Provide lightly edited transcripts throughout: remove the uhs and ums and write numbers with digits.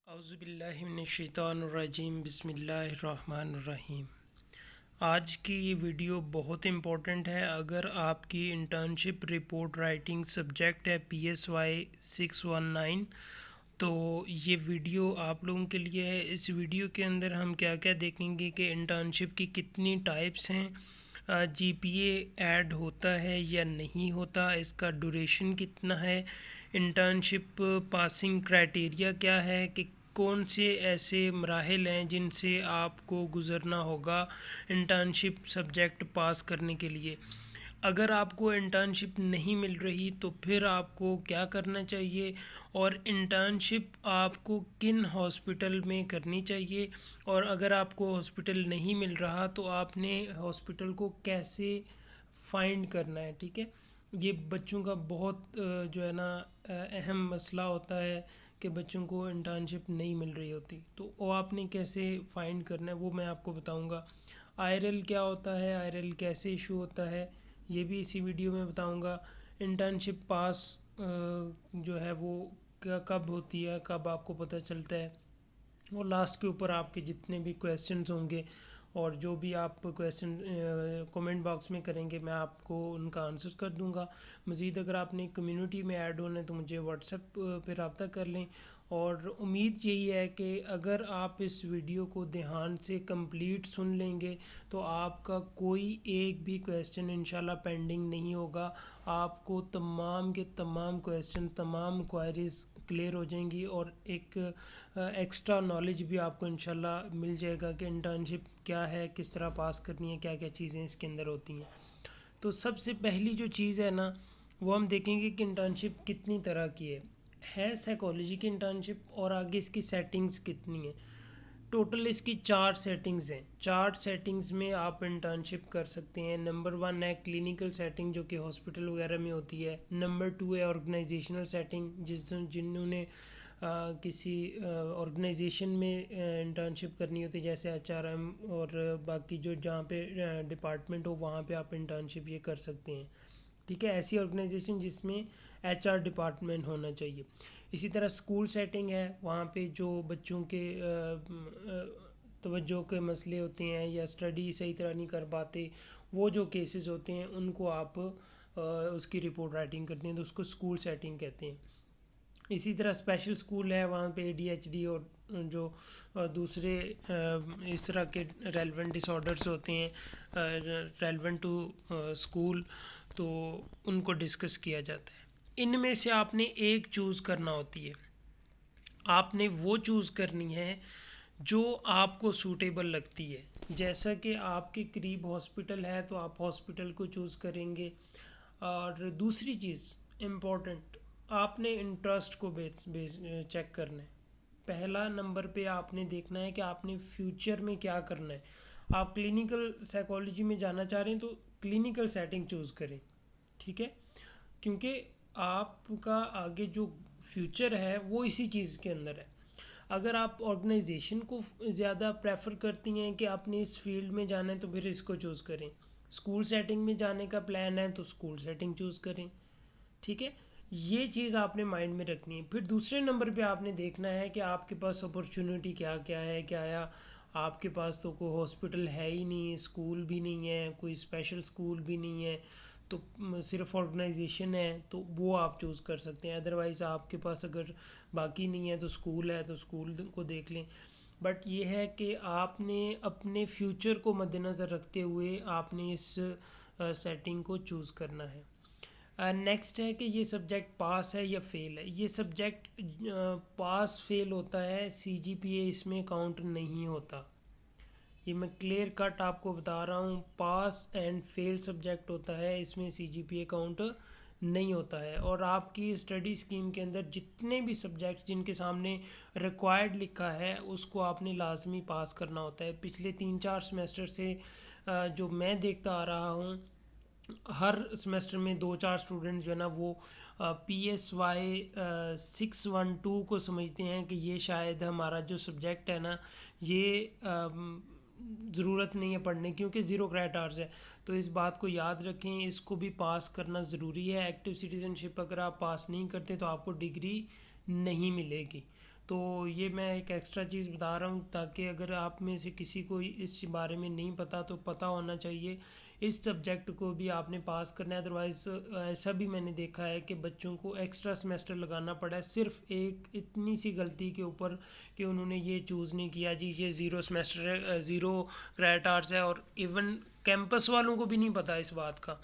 اعوذ باللہ من الشیطان الرجیم، بسم اللہ الرحمن الرحیم۔ آج کی یہ ویڈیو بہت امپورٹنٹ ہے۔ اگر آپ کی انٹرنشپ رپورٹ رائٹنگ سبجیکٹ ہے PSY 619 تو یہ ویڈیو آپ لوگوں کے لیے ہے۔ اس ویڈیو کے اندر ہم کیا کیا دیکھیں گے کہ انٹرنشپ کی کتنی ٹائپس ہیں، GPA ایڈ ہوتا ہے یا نہیں ہوتا، اس کا ڈوریشن کتنا ہے، انٹرنشپ پاسنگ کرائٹیریا کیا ہے، کہ کون سے ایسے مراحل ہیں جن سے آپ کو گزرنا ہوگا انٹرنشپ سبجیکٹ پاس کرنے کے لیے۔ اگر آپ کو انٹرنشپ نہیں مل رہی تو پھر آپ کو کیا کرنا چاہیے، اور انٹرنشپ آپ کو کن ہاسپٹل میں کرنی چاہیے، اور اگر آپ کو ہاسپٹل نہیں مل رہا تو آپ نے ہاسپٹل کو کیسے فائنڈ کرنا ہے۔ ٹھیک ہے، یہ بچوں کا بہت جو ہے نا اہم مسئلہ ہوتا ہے کہ بچوں کو انٹرنشپ نہیں مل رہی ہوتی، تو وہ آپ نے کیسے فائنڈ کرنا ہے وہ میں آپ کو بتاؤں گا۔ IRL کیا ہوتا ہے، IRL کیسے ایشو ہوتا ہے، یہ بھی اسی ویڈیو میں بتاؤں گا۔ انٹرنشپ پاس جو ہے وہ کب ہوتی ہے، کب آپ کو پتہ چلتا ہے، اور لاسٹ کے اوپر آپ کے جتنے بھی کویسچنز ہوں گے اور جو بھی آپ کویسچن کومنٹ باکس میں کریں گے میں آپ کو ان کا آنسر کر دوں گا۔ مزید اگر آپ نے کمیونٹی میں ایڈ ہونا ہے تو مجھے واٹس ایپ پہ رابطہ کر لیں، اور امید یہی ہے کہ اگر آپ اس ویڈیو کو دھیان سے کمپلیٹ سن لیں گے تو آپ کا کوئی ایک بھی کویسچن انشاءاللہ پینڈنگ نہیں ہوگا۔ آپ کو تمام کے تمام کویسچن، تمام کوائریز کلیئر ہو جائیں گی، اور ایک ایکسٹرا نالج بھی آپ کو انشاءاللہ مل جائے گا کہ انٹرنشپ کیا ہے، کس طرح پاس کرنی ہے، کیا کیا چیزیں اس کے اندر ہوتی ہیں۔ تو سب سے پہلی جو چیز ہے نا وہ ہم دیکھیں گے کہ انٹرنشپ کتنی طرح کی ہے سائیکالوجی کی انٹرنشپ، اور آگے اس کی سیٹنگز کتنی ہیں۔ ٹوٹل اس کی 4 سیٹنگز ہیں۔ 4 سیٹنگز میں آپ انٹرنشپ کر سکتے ہیں۔ نمبر 1 ہے کلینکل سیٹنگ جو کہ ہاسپٹل وغیرہ میں ہوتی ہے۔ نمبر 2 ہے آرگنائزیشنل سیٹنگ، جنہوں نے کسی آرگنائزیشن میں انٹرنشپ کرنی ہوتی ہے جیسے HRM اور باقی جو جہاں پہ ڈپارٹمنٹ ہو وہاں پہ آپ انٹرنشپ یہ کر سکتے ہیں۔ ٹھیک ہے، ایسی آرگنائزیشن جس میں HR ڈپارٹمنٹ ہونا چاہیے۔ اسی طرح اسکول سیٹنگ ہے، وہاں پہ جو بچوں کے توجہ کے مسئلے ہوتے ہیں یا اسٹڈی صحیح طرح نہیں کر پاتے، وہ جو کیسز ہوتے ہیں ان کو آپ اس کی رپورٹ رائٹنگ کرتے ہیں تو اس کو اسکول سیٹنگ کہتے ہیں۔ اسی طرح اسپیشل اسکول ہے، وہاں پہ ADHD اور جو دوسرے اس طرح کے ریلیونٹ ڈس آرڈرز ہوتے ہیں ریلیونٹ ٹو اسکول، تو ان کو ڈسکس کیا جاتا ہے۔ ان میں سے آپ نے ایک چوز کرنا ہوتی ہے، آپ نے وہ چوز کرنی ہے جو آپ کو سوٹیبل لگتی ہے۔ جیسا کہ آپ کے قریب ہاسپٹل ہے تو آپ ہاسپٹل کو چوز کریں گے، اور دوسری چیز امپورٹنٹ، آپ نے انٹرسٹ کو چیک کرنا ہے۔ پہلا نمبر پہ آپ نے دیکھنا ہے کہ آپ نے فیوچر میں کیا کرنا ہے۔ آپ کلینکل سائیکالوجی میں جانا چاہ رہے ہیں تو کلینکل سیٹنگ چوز کریں، ٹھیک ہے، کیونکہ آپ کا آگے جو فیوچر ہے وہ اسی چیز کے اندر ہے۔ اگر آپ آرگنائزیشن کو زیادہ پریفر کرتی ہیں کہ آپ نے اس فیلڈ میں جانا ہے تو پھر اس کو چوز کریں۔ اسکول سیٹنگ میں جانے کا پلان ہے تو اسکول سیٹنگ چوز کریں، ٹھیک ہے، یہ چیز آپ نے مائنڈ میں رکھنی ہے۔ پھر دوسرے نمبر پہ آپ نے دیکھنا ہے کہ آپ کے پاس اپرچونیٹی کیا کیا ہے، کیا آپ کے پاس تو کوئی ہاسپٹل ہے ہی نہیں، اسکول بھی نہیں ہے، کوئی اسپیشل اسکول بھی نہیں ہے، تو صرف آرگنائزیشن ہے تو وہ آپ چوز کر سکتے ہیں۔ ادروائز آپ کے پاس اگر باقی نہیں ہے تو اسکول ہے تو اسکول کو دیکھ لیں۔ بٹ یہ ہے کہ آپ نے اپنے فیوچر کو مد نظر رکھتے ہوئے آپ نے اس سیٹنگ کو چوز کرنا ہے۔ نیکسٹ ہے کہ یہ سبجیکٹ پاس ہے یا فیل ہے۔ یہ سبجیکٹ پاس فیل ہوتا ہے، CGPA اس میں کاؤنٹ نہیں ہوتا۔ یہ میں کلیئر کٹ آپ کو بتا رہا ہوں، پاس اینڈ فیل سبجیکٹ ہوتا ہے، اس میں CGPA کاؤنٹ نہیں ہوتا ہے۔ اور آپ کی اسٹڈی اسکیم کے اندر جتنے بھی سبجیکٹ جن کے سامنے ریکوائرڈ لکھا ہے اس کو آپ نے لازمی پاس کرنا ہوتا ہے۔ پچھلے 3-4 سیمسٹر سے جو میں دیکھتا آ رہا ہوں، ہر سیمسٹر میں 2-4 اسٹوڈنٹ جو ہے نا وہ PSY 612 کو سمجھتے ہیں کہ یہ شاید ہمارا جو سبجیکٹ ہے نا یہ ضرورت نہیں ہے پڑھنے کیونکہ 0 کریڈٹ آورز ہے۔ تو اس بات کو یاد رکھیں، اس کو بھی پاس کرنا ضروری ہے۔ ایکٹیو سٹیزن شپ اگر آپ پاس نہیں کرتے تو آپ کو ڈگری نہیں ملے گی۔ تو یہ میں ایک ایکسٹرا چیز بتا رہا ہوں تاکہ اگر آپ میں سے کسی کو اس بارے میں نہیں پتہ تو پتہ ہونا چاہیے. اس سبجیکٹ کو بھی آپ نے پاس کرنا ہے. ادروائز ایسا بھی میں نے دیکھا ہے کہ بچوں کو ایکسٹرا سمیسٹر لگانا پڑا ہے صرف ایک اتنی سی غلطی کے اوپر کہ انہوں نے یہ چوز نہیں کیا جی یہ زیرو سمیسٹر ہے, زیرو کریڈٹ آورس ہے. اور ایون کیمپس والوں کو بھی نہیں پتہ اس بات کا,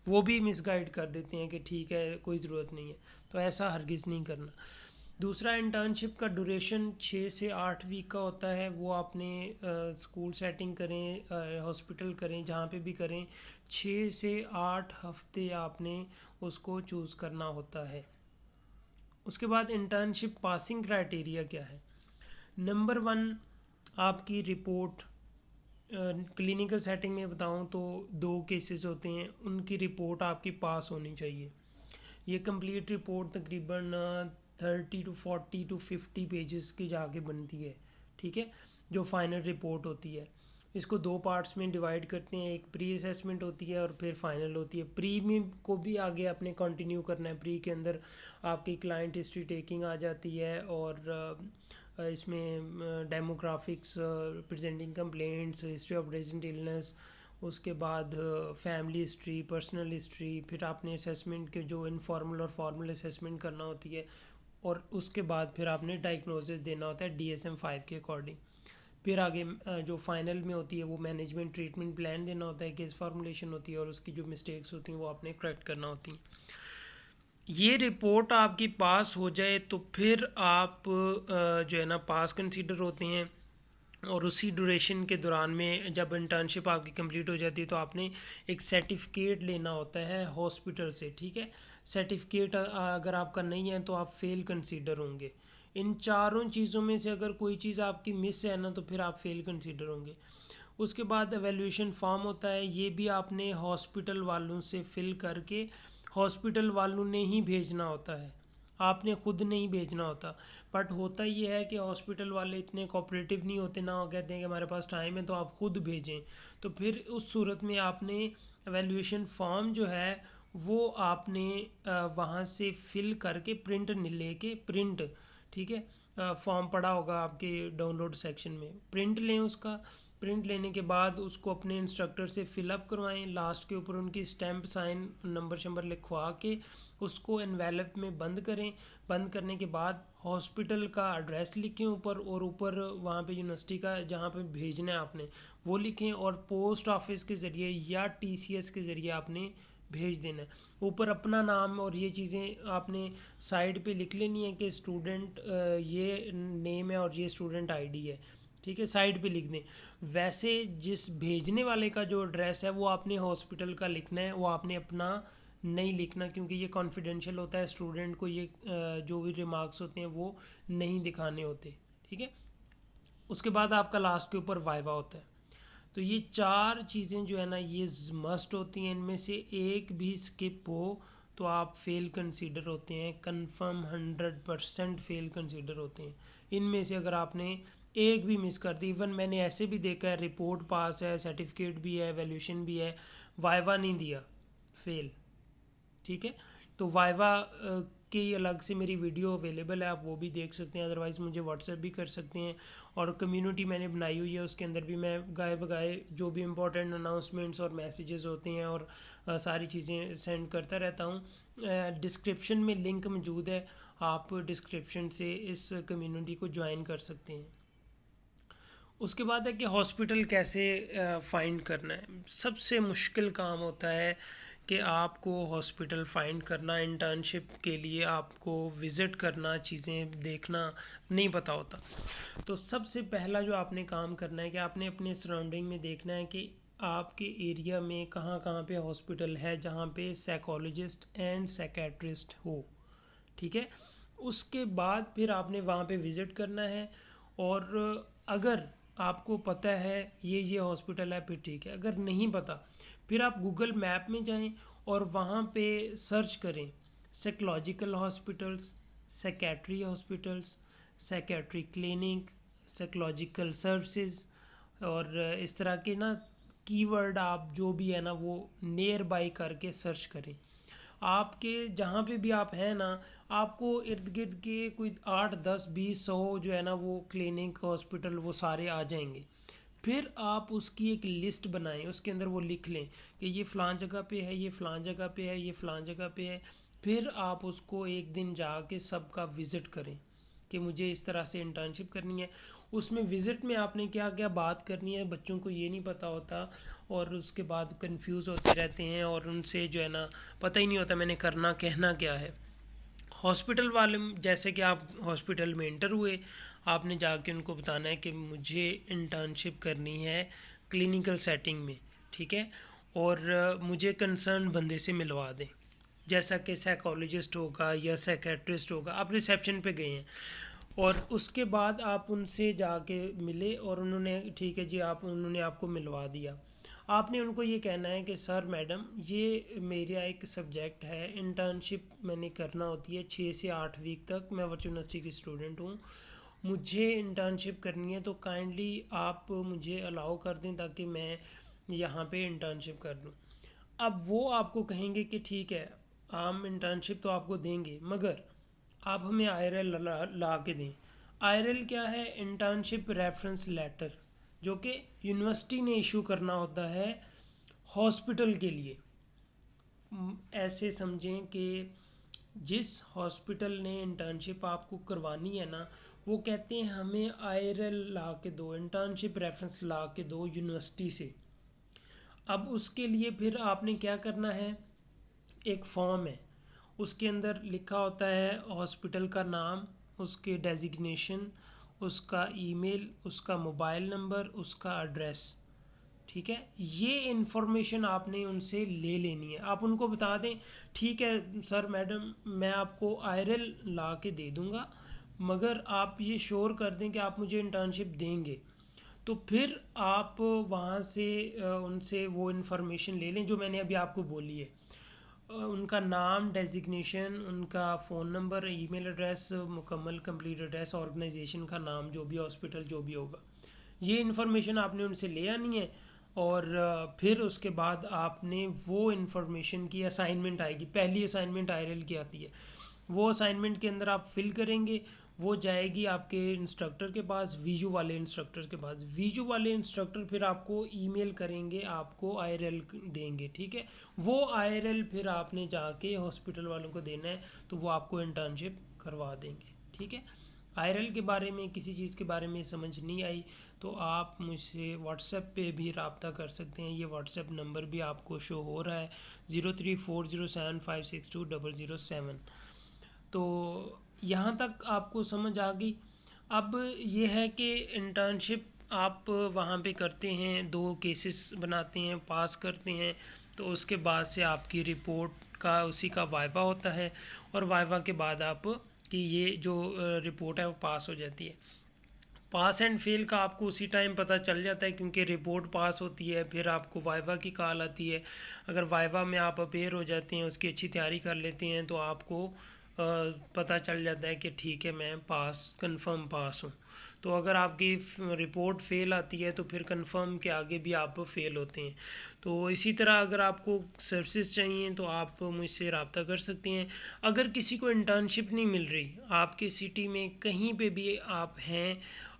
وہ بھی مس گائیڈ کر دیتے ہیں کہ ٹھیک ہے کوئی ضرورت نہیں ہے. تو ایسا ہرگز نہیں کرنا. دوسرا, انٹرنشپ کا ڈوریشن 6 سے 8 ویک کا ہوتا ہے. وہ آپ نے اسکول سیٹنگ کریں, ہاسپٹل کریں, جہاں پہ بھی کریں, 6 سے 8 ہفتے آپ نے اس کو چوز کرنا ہوتا ہے. اس کے بعد انٹرنشپ پاسنگ کرائٹیریا کیا ہے. نمبر 1, آپ کی رپورٹ. کلینکل سیٹنگ میں بتاؤں تو 2 کیسز ہوتے ہیں, ان کی رپورٹ آپ کی پاس ہونی چاہیے. یہ کمپلیٹ رپورٹ تقریباً 30 to 40 to 50 پیجز کی جا کے بنتی ہے, ٹھیک ہے, جو فائنل رپورٹ ہوتی ہے. اس کو 2 پارٹس میں ڈیوائڈ کرتے ہیں, ایک پری اسیسمنٹ ہوتی ہے اور پھر فائنل ہوتی ہے. پری میں کو بھی آگے آپ نے کنٹینیو کرنا ہے. پری کے اندر آپ کی کلائنٹ ہسٹری ٹیکنگ آ جاتی ہے, اور اس میں demographics, presenting complaints, history of recent illness, اس کے بعد فیملی ہسٹری, پرسنل ہسٹری, پھر آپ نے اسیسمنٹ کے جو انفارمل اور فارمل اسیسمنٹ کرنا ہوتی ہے, اور اس کے بعد پھر آپ نے ڈائگنوسس دینا ہوتا ہے DSM-5 کے اکارڈنگ. پھر آگے جو فائنل میں ہوتی ہے وہ مینجمنٹ ٹریٹمنٹ پلان دینا ہوتا ہے, کیس فارمولیشن ہوتی ہے, اور اس کی جو مسٹیکس ہوتی ہیں وہ آپ نے کریکٹ کرنا ہوتی ہیں. یہ رپورٹ آپ کی پاس ہو جائے تو پھر آپ جو ہے نا پاس کنسیڈر ہوتے ہیں. اور اسی ڈوریشن کے دوران میں جب انٹرنشپ آپ کی کمپلیٹ ہو جاتی ہے تو آپ نے ایک سرٹیفکیٹ لینا ہوتا ہے ہاسپٹل سے, ٹھیک ہے. سرٹیفکیٹ اگر آپ کا نہیں ہے تو آپ فیل کنسیڈر ہوں گے. ان چاروں چیزوں میں سے اگر کوئی چیز آپ کی مس ہے نا تو پھر آپ فیل کنسیڈر ہوں گے. اس کے بعد ایویلیویشن فارم ہوتا ہے, یہ بھی آپ نے ہاسپٹل والوں سے فل کر کے ہاسپٹل والوں نے ہی بھیجنا ہوتا ہے, آپ نے خود نہیں بھیجنا ہوتا. بٹ ہوتا یہ ہے کہ ہاسپٹل والے اتنے کوآپریٹیو نہیں ہوتے نا, وہ کہتے ہیں کہ ہمارے پاس ٹائم ہے تو آپ خود بھیجیں. تو پھر اس صورت میں آپ نے ایویلیویشن فارم جو ہے وہ آپ نے وہاں سے فل کر کے پرنٹ لے کے پرنٹ, ٹھیک ہے, فارم پڑا ہوگا آپ کے ڈاؤن لوڈ سیکشن میں, پرنٹ لیں اس کا. پرنٹ لینے کے بعد اس کو اپنے انسٹرکٹر سے فل اپ کروائیں, لاسٹ کے اوپر ان کی اسٹیمپ سائن نمبر شمبر لکھوا کے اس کو انویلپ میں بند کریں. بند کرنے کے بعد ہاسپٹل کا ایڈریس لکھیں اوپر, اور اوپر وہاں پہ یونیورسٹی کا جہاں پہ بھیجنا ہے آپ نے وہ لکھیں, اور پوسٹ آفس کے ذریعے یا TCS کے ذریعے آپ نے بھیج دینا ہے. اوپر اپنا نام اور یہ چیزیں آپ نے سائڈ پہ لکھ لینی ہے کہ اسٹوڈنٹ یہ نیم ہے اور یہ اسٹوڈنٹ ID ہے, ٹھیک ہے, سائڈ پہ لکھ دیں. ویسے جس بھیجنے والے کا جو ایڈریس ہے وہ آپ نے ہاسپٹل کا لکھنا ہے, وہ آپ نے اپنا نہیں لکھنا, کیونکہ یہ کانفیڈینشیل ہوتا ہے. اسٹوڈنٹ کو یہ جو بھی ریمارکس ہوتے ہیں وہ نہیں دکھانے ہوتے, ٹھیک ہے. اس کے بعد آپ کا لاسٹ کے اوپر وائوا ہوتا ہے. تو یہ 4 چیزیں جو ہے نا یہ مسٹ ہوتی ہیں. ان میں سے ایک بھی اسکپ ہو تو آپ فیل کنسیڈر ہوتے ہیں, کنفرم 100% فیل کنسیڈر ہوتے ہیں. ان میں سے اگر آپ نے ایک بھی مس کر دی, ایون میں نے ایسے بھی دیکھا ہے رپورٹ پاس ہے, سرٹیفکیٹ بھی ہے, ایویلیوشن بھی ہے, وائوا نہیں دیا, فیل, ٹھیک ہے. تو وائوا کی الگ سے میری ویڈیو اویلیبل ہے, آپ وہ بھی دیکھ سکتے ہیں. ادروائز مجھے واٹس ایپ بھی کر سکتے ہیں, اور کمیونٹی میں نے بنائی ہوئی ہے, اس کے اندر بھی میں گائے بگائے جو بھی امپورٹنٹ اناؤنسمنٹس اور میسیجز ہوتے ہیں اور ساری چیزیں سینڈ کرتا رہتا ہوں. ڈسکرپشن میں لنک موجود ہے, آپ ڈسکرپشن سے اس کمیونٹی کو جوائن کر سکتے ہیں. اس کے بعد ہے کہ ہاسپٹل کیسے فائنڈ کرنا ہے. سب سے مشکل کام ہوتا ہے کہ آپ کو ہاسپٹل فائنڈ کرنا. انٹرنشپ کے لیے آپ کو وزٹ کرنا, چیزیں دیکھنا نہیں پتہ ہوتا. تو سب سے پہلا جو آپ نے کام کرنا ہے کہ آپ نے اپنے سراؤنڈنگ میں دیکھنا ہے کہ آپ کے ایریا میں کہاں کہاں پہ ہاسپٹل ہے جہاں پہ سائیکالوجسٹ اینڈ سائیکیٹرسٹ ہو, ٹھیک ہے. اس کے بعد پھر آپ نے وہاں پہ وزٹ کرنا ہے, اور اگر آپ کو پتہ ہے یہ ہاسپٹل ہے پھر ٹھیک ہے. اگر نہیں پتہ پھر آپ گوگل میپ میں جائیں اور وہاں پہ سرچ کریں psychological hospitals, psychiatry hospitals, psychiatry clinic, psychological services, اور اس طرح کے نا کی ورڈ آپ جو بھی ہے نا وہ نیئر بائی کر کے سرچ کریں. آپ کے جہاں پہ بھی آپ ہیں نا، آپ کو ارد گرد کے کوئی 8 10 20 100 جو ہے نا وہ کلینک ہاسپٹل وہ سارے آ جائیں گے. پھر آپ اس کی ایک لسٹ بنائیں، اس کے اندر وہ لکھ لیں کہ یہ فلاں جگہ پہ ہے، یہ فلاں جگہ پہ ہے، یہ فلاں جگہ پہ ہے. پھر آپ اس کو ایک دن جا کے سب کا وزٹ کریں کہ مجھے اس طرح سے انٹرنشپ کرنی ہے. اس میں وزٹ میں آپ نے کیا کیا بات کرنی ہے، بچوں کو یہ نہیں پتہ ہوتا اور اس کے بعد کنفیوز ہوتے رہتے ہیں اور ان سے جو ہے نا پتہ ہی نہیں ہوتا میں نے کرنا کہنا کیا ہے. ہاسپٹل والے جیسے کہ آپ ہاسپٹل میں انٹر ہوئے، آپ نے جا کے ان کو بتانا ہے کہ مجھے انٹرنشپ کرنی ہے کلینیکل سیٹنگ میں، ٹھیک ہے، اور مجھے کنسرن بندے سے ملوا دیں، جیسا کہ سائیکالوجسٹ ہوگا یا سائیکیٹرسٹ ہوگا. آپ ریسیپشن پہ گئے ہیں اور اس کے بعد آپ ان سے جا کے ملے اور انہوں نے ٹھیک ہے جی انہوں نے آپ کو ملوا دیا. آپ نے ان کو یہ کہنا ہے کہ سر میڈم یہ میرا ایک سبجیکٹ ہے، انٹرنشپ میں نے کرنا ہوتی ہے 6 سے 8 ویک تک، میں ورچوئل یونیورسٹی کی اسٹوڈنٹ ہوں، مجھے انٹرنشپ کرنی ہے تو کائنڈلی آپ مجھے الاؤ کر دیں تاکہ میں یہاں پہ انٹرنشپ کر دوں. اب وہ آپ کو کہیں گے کہ ٹھیک ہے ہم انٹرنشپ تو آپ کو دیں گے مگر آپ ہمیں آئی آر ایل لا کے دیں. آئی آر ایل کیا ہے؟ انٹرنشپ ریفرنس لیٹر، جو کہ یونیورسٹی نے ایشو کرنا ہوتا ہے ہاسپٹل کے لیے. ایسے سمجھیں کہ جس ہاسپٹل نے انٹرنشپ آپ کو کروانی ہے نا، وہ کہتے ہیں ہمیں آئی آر ایل لا کے دو، انٹرنشپ ریفرنس لا کے دو یونیورسٹی سے. اب اس کے لیے پھر آپ نے کیا کرنا ہے، ایک فارم ہے، اس کے اندر لکھا ہوتا ہے ہاسپٹل کا نام، اس کے ڈیزگنیشن، اس کا ای میل، اس کا موبائل نمبر، اس کا ایڈریس، ٹھیک ہے. یہ انفارمیشن آپ نے ان سے لے لینی ہے. آپ ان کو بتا دیں ٹھیک ہے سر میڈم میں آپ کو آئی آر ایل لا کے دے دوں گا مگر آپ یہ شور کر دیں کہ آپ مجھے انٹرنشپ دیں گے. تو پھر آپ وہاں سے ان سے وہ انفارمیشن لے لیں جو میں نے ابھی آپ کو بولی ہے، ان کا نام، ڈیزگنیشن، ان کا فون نمبر، ای میل ایڈریس، مکمل کمپلیٹ ایڈریس، آرگنائزیشن کا نام جو بھی ہاسپٹل جو بھی ہوگا، یہ انفارمیشن آپ نے ان سے لے آنی ہے. اور پھر اس کے بعد آپ نے وہ انفارمیشن کی اسائنمنٹ آئے گی، پہلی اسائنمنٹ آئی آر ایل کی آتی ہے، وہ اسائنمنٹ کے اندر آپ فل کریں گے، وہ جائے گی آپ کے انسٹرکٹر کے پاس، ویجو والے انسٹرکٹر کے پاس. ویجو والے انسٹرکٹر پھر آپ کو ای میل کریں گے، آپ کو آئی آر ایل دیں گے، ٹھیک ہے. وہ آئی آر ایل پھر آپ نے جا کے ہاسپٹل والوں کو دینا ہے تو وہ آپ کو انٹرنشپ کروا دیں گے، ٹھیک ہے. آئی آر ایل کے بارے میں کسی چیز کے بارے میں سمجھ نہیں آئی تو آپ مجھ سے واٹس ایپ پہ بھی رابطہ کر سکتے ہیں. یہ واٹس ایپ نمبر بھی آپ کو شو ہو رہا ہے 034075620007. تو یہاں تک آپ کو سمجھ آ گئی. اب یہ ہے کہ انٹرنشپ آپ وہاں پہ کرتے ہیں، 2 کیسز بناتے ہیں، پاس کرتے ہیں تو اس کے بعد سے آپ کی رپورٹ کا اسی کا وائوہ ہوتا ہے اور وائوہ کے بعد آپ کی یہ جو رپورٹ ہے وہ پاس ہو جاتی ہے. پاس اینڈ فیل کا آپ کو اسی ٹائم پتہ چل جاتا ہے کیونکہ رپورٹ پاس ہوتی ہے، پھر آپ کو وائوہ کی کال آتی ہے. اگر وائوہ میں آپ اپیئر ہو جاتے ہیں، اس کی اچھی تیاری کر لیتے ہیں تو آپ کو پتہ چل جاتا ہے کہ ٹھیک ہے میں پاس، کنفرم پاس ہوں. تو اگر آپ کی رپورٹ فیل آتی ہے تو پھر کنفرم کے آگے بھی آپ فیل ہوتے ہیں. تو اسی طرح اگر آپ کو سروسز چاہیے تو آپ مجھ سے رابطہ کر سکتے ہیں. اگر کسی کو انٹرنشپ نہیں مل رہی، آپ کے سٹی میں کہیں پہ بھی آپ ہیں،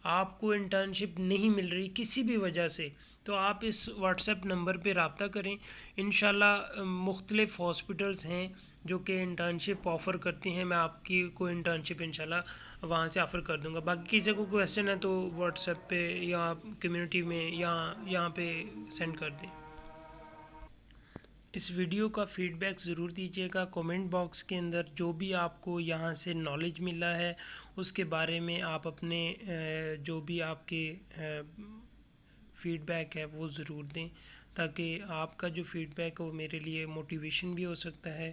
آپ کو انٹرنشپ نہیں مل رہی کسی بھی وجہ سے، تو آپ اس واٹس ایپ نمبر پہ رابطہ کریں. انشاءاللہ مختلف ہاسپٹلز ہیں جو کہ انٹرنشپ آفر کرتے ہیں، میں آپ کی کوئی انٹرنشپ انشاءاللہ وہاں سے آفر کر دوں گا. باقی کسی کو کویسچن ہے تو واٹس ایپ پہ یا کمیونٹی میں یا یہاں پہ سینڈ کر دیں. اس ویڈیو کا فیڈ بیک ضرور دیجیے گا. کومنٹ باکس کے اندر جو بھی آپ کو یہاں سے نالج ملا ہے اس کے بارے میں آپ اپنے جو بھی آپ کے فیڈ بیک ہے وہ ضرور دیں تاکہ آپ کا جو فیڈ بیک ہے وہ میرے لیے موٹیویشن بھی ہو سکتا ہے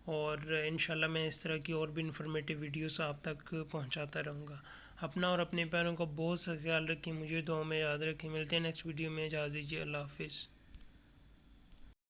اور انشاءاللہ میں اس طرح کی اور بھی انفارمیٹیو ویڈیوز آپ تک پہنچاتا رہوں گا. اپنا اور اپنے پیروں کا بہت سا خیال رکھیں، مجھے دعاؤں میں یاد رکھیں. ملتے ہیں نیکسٹ ویڈیو میں، اجازت دیجیے. اللہ حافظ.